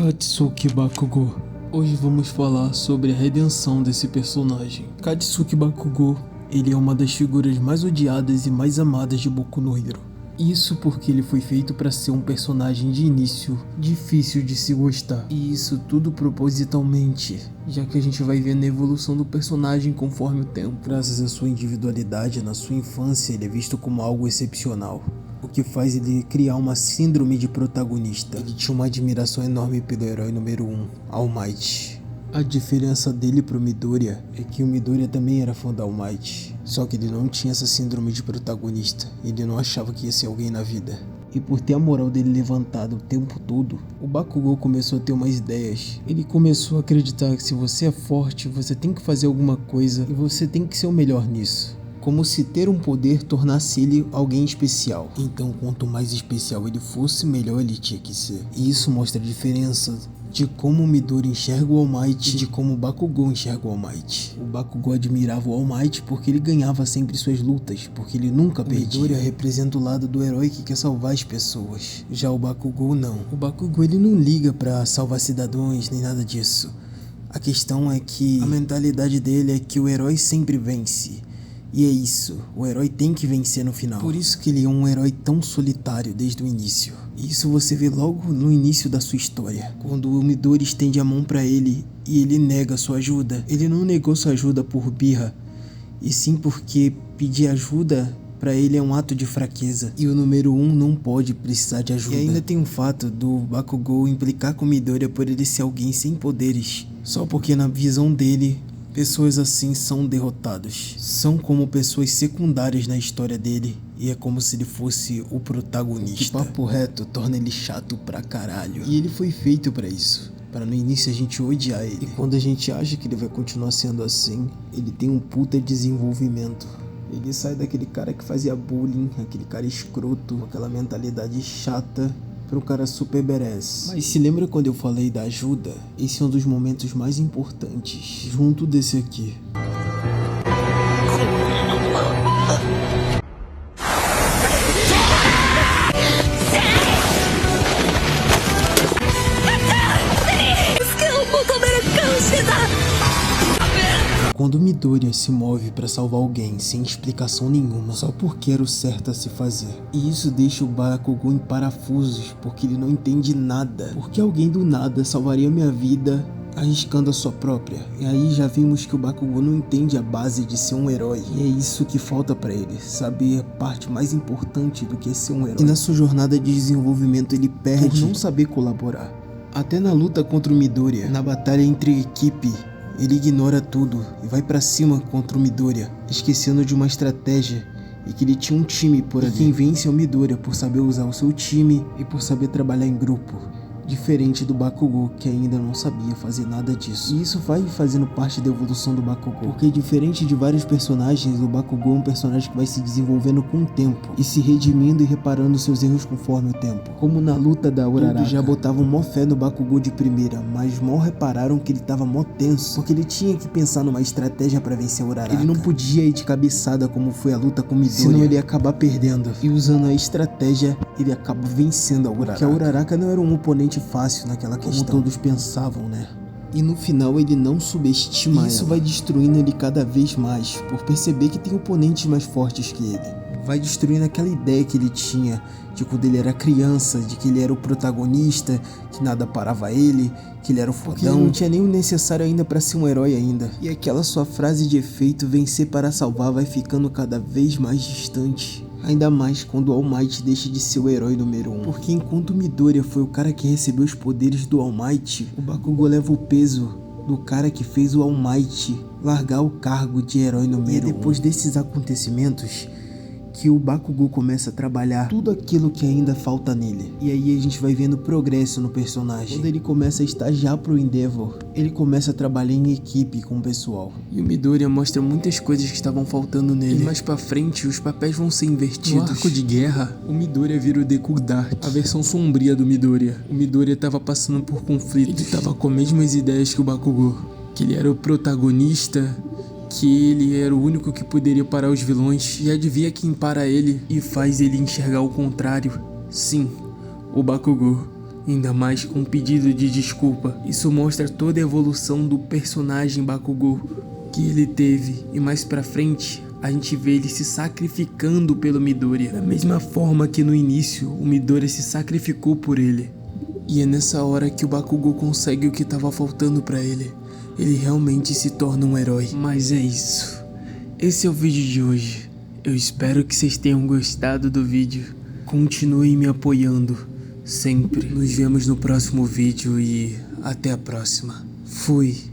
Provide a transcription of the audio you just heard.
Katsuki Bakugou. Hoje vamos falar sobre a redenção desse personagem. Katsuki Bakugou, ele é uma das figuras mais odiadas e mais amadas de Boku no Hero. Isso porque ele foi feito para ser um personagem de início difícil de se gostar. E isso tudo propositalmente, já que a gente vai vendo a evolução do personagem conforme o tempo. Graças à sua individualidade na sua infância, ele é visto como algo excepcional, o que faz ele criar uma síndrome de protagonista. Ele tinha uma admiração enorme pelo herói número 1, All Might. A diferença dele pro Midoriya é que o Midoriya também era fã da All Might, só que ele não tinha essa síndrome de protagonista, ele não achava que ia ser alguém na vida. E por ter a moral dele levantada o tempo todo, o Bakugou começou a ter umas ideias. Ele começou a acreditar que se você é forte, você tem que fazer alguma coisa e você tem que ser o melhor nisso. Como se ter um poder tornasse ele alguém especial. Então, quanto mais especial ele fosse, melhor ele tinha que ser. E isso mostra a diferença de como o Midoriya enxerga o All Might e de como o Bakugou enxerga o All Might. O Bakugou admirava o All Might porque ele ganhava sempre suas lutas, porque ele nunca perdia. O Midoriya representa o lado do herói que quer salvar as pessoas. Já o Bakugou não. O Bakugou ele não liga pra salvar cidadãos nem nada disso. A questão é que a mentalidade dele é que o herói sempre vence. E é isso, o herói tem que vencer no final. Por isso que ele é um herói tão solitário desde o início. E isso você vê logo no início da sua história, quando o Midoriya estende a mão pra ele e ele nega sua ajuda. Ele não negou sua ajuda por birra, e sim porque pedir ajuda pra ele é um ato de fraqueza. E o número 1 não pode precisar de ajuda. E ainda tem o fato do Bakugou implicar com o Midoriya por ele ser alguém sem poderes, só porque na visão dele pessoas assim são derrotados. São como pessoas secundárias na história dele. E é como se ele fosse o protagonista. Que papo reto torna ele chato pra caralho. E ele foi feito pra isso, para no início a gente odiar ele. E quando a gente acha que ele vai continuar sendo assim, ele tem um puta desenvolvimento. Ele sai daquele cara que fazia bullying, aquele cara escroto, com aquela mentalidade chata, para um cara super badass. Mas se lembra quando eu falei da ajuda? Esse é um dos momentos mais importantes, junto desse aqui. Quando o Midoriya se move para salvar alguém sem explicação nenhuma, só porque era o certo a se fazer. E isso deixa o Bakugou em parafusos, porque ele não entende nada. Porque alguém do nada salvaria minha vida arriscando a sua própria. E aí já vimos que o Bakugou não entende a base de ser um herói. E é isso que falta pra ele, saber a parte mais importante do que é ser um herói. E na sua jornada de desenvolvimento ele perde por não saber colaborar. Até na luta contra o Midoriya, na batalha entre equipe, ele ignora tudo e vai pra cima contra o Midoriya, esquecendo de uma estratégia e que ele tinha um time por ali. E quem vence é o Midoriya por saber usar o seu time e por saber trabalhar em grupo. Diferente do Bakugou, que ainda não sabia fazer nada disso. E isso vai fazendo parte da evolução do Bakugou, porque diferente de vários personagens, o Bakugou é um personagem que vai se desenvolvendo com o tempo e se redimindo e reparando seus erros conforme o tempo. Como na luta da Uraraka, todos já botavam mó fé no Bakugou de primeira, mas mal repararam que ele tava mó tenso, porque ele tinha que pensar numa estratégia pra vencer a Uraraka. Ele não podia ir de cabeçada como foi a luta com o Midoriya, senão ele ia acabar perdendo. E usando a estratégia, ele acaba vencendo a Uraraka. Porque a Uraraka não era um oponente fácil naquela questão, como todos pensavam, né? E no final ele não subestima ela. Isso vai destruindo ele cada vez mais, por perceber que tem oponentes mais fortes que ele. Vai destruindo aquela ideia que ele tinha de quando ele era criança, de que ele era o protagonista, que nada parava ele, que ele era o fodão. Porque ele não tinha nem o necessário ainda pra ser um herói ainda. E aquela sua frase de efeito, vencer para salvar, vai ficando cada vez mais distante. Ainda mais quando o All Might deixa de ser o herói número 1. Porque enquanto o Midoriya foi o cara que recebeu os poderes do All Might, o Bakugou leva o peso do cara que fez o All Might largar o cargo de herói número 1. E é depois desses acontecimentos que o Bakugou começa a trabalhar tudo aquilo que ainda falta nele. E aí a gente vai vendo progresso no personagem. Quando ele começa a estagiar pro Endeavor, ele começa a trabalhar em equipe com o pessoal. E o Midoriya mostra muitas coisas que estavam faltando nele. E mais pra frente, os papéis vão ser invertidos. No arco de guerra, o Midoriya vira o Deku Dark, a versão sombria do Midoriya. O Midoriya tava passando por conflitos. Ele tava com as mesmas ideias que o Bakugou, que ele era o protagonista, que ele era o único que poderia parar os vilões. E adivinha quem para ele e faz ele enxergar o contrário? Sim, o Bakugou. ainda mais com um pedido de desculpa. Isso mostra toda a evolução do personagem Bakugou que ele teve, e mais pra frente a gente vê ele se sacrificando pelo Midoriya, da mesma forma que no início o Midoriya se sacrificou por ele. E é nessa hora que o Bakugou consegue o que estava faltando pra ele. Ele realmente se torna um herói. Mas é isso. Esse é o vídeo de hoje. Eu espero que vocês tenham gostado do vídeo. Continuem me apoiando sempre. Nos vemos no próximo vídeo e até a próxima. Fui.